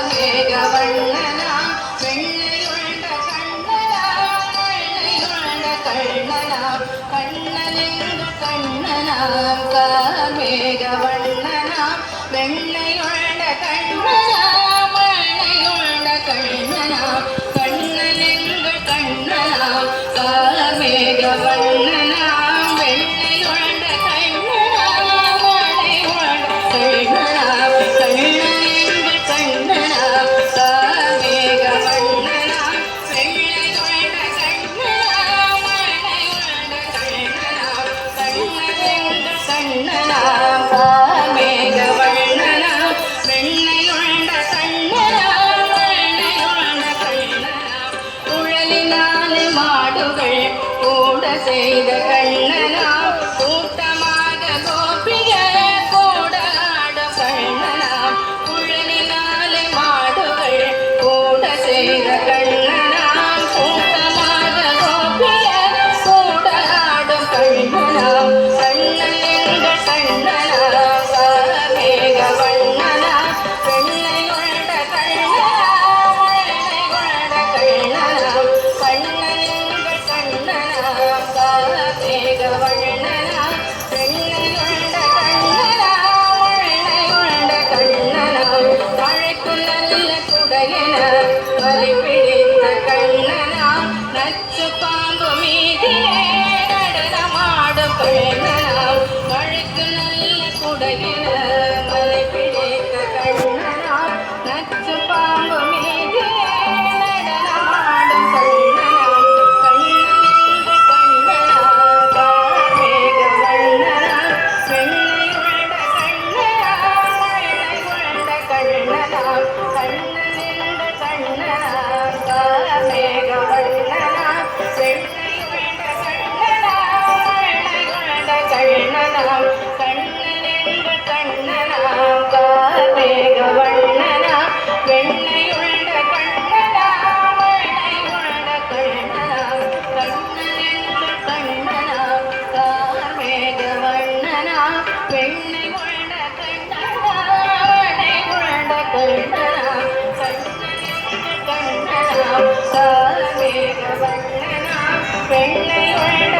மேகவண்ணனா வெள்ளையுண்ட கண்ணனா வெள்ளையுண்ட கண்ணனா கண்ணனெங்கு கண்ணனா மேகவண்ணனா வெள்ளையுண்ட கண்ணனா வெள்ளையுண்ட கண்ணனா கண்ணனெங்கு கண்ணனா மேகவண்ணனா வெள்ளையுண்ட கண்ணனா வெள்ளையுண்ட கண்ணனா கண்ணனெங்கு கண்ணனா மேகவண்ணனா வெள்ளையுண்ட கண்ணனா வெள்ளையுண்ட கண்ணனா கண்ணனெங்கு கண்ணனா மேகவண்ணனா வெள்ளையுண்ட கண்ணனா வெள்ளையுண்ட கண்ணனா குழலினாலே மாடுகள் கூட செய்த கண்ணனா கூட்டமாக கோபிகள் கூட ஆடும் கண்ணனா குழலினாலே மாடுகள் கூட செய்த கண்ணனா கூட்டமாக கோபிகள் கூட ஆடும் கண்ணனா கண்ணனெங்கு கண்ணனா மேகவண்ணனா வெள்ளையுண்ட கண்ணனா வெள்ளையுண்ட கண்ணனா கண்ணனெங்கு கண்ணனா மேகவண்ணனா வெள்ளையுண்ட கண்ணனா வெள்ளையுண்ட கண்ணனா மழைக்கு நல்ல குடையென வலி பிடித்த கண்ணனா நச்சு பாம்பு மீதிலே நடனமாடும் கண்ணனா மழைக்கு நல்ல குடையென வலி பிடித்த கண்ணனா நச்சு பாம்பு மீதிலே நடனமாடும் கண்ணனா கண்ணனெங்கு கண்ணனா மேகவண்ணனா வெள்ளையுண்ட கண்ணனா வெள்ளையுண்ட கண்ணனா கண்ணனெங்கு கண்ணனா மேகவண்ணனா வெள்ளையுண்ட கண்ணனா வெள்ளையுண்ட கண்ணனா கண்ணனெங்கு கண்ணனா மேகவண்ணனா வெள்ளையுண்ட கண்ணனா வெள்ளையுண்ட கண்ணனா கண்ணனெங்கு கண்ணனா மேகவண்ணனா வெள்ளையுண்ட கண்ணனா வெள்ளையுண்ட கண்ணனா கண்ணனெங்கு கண்ணனா மேகவண்ணனா வெள்ளையுண்ட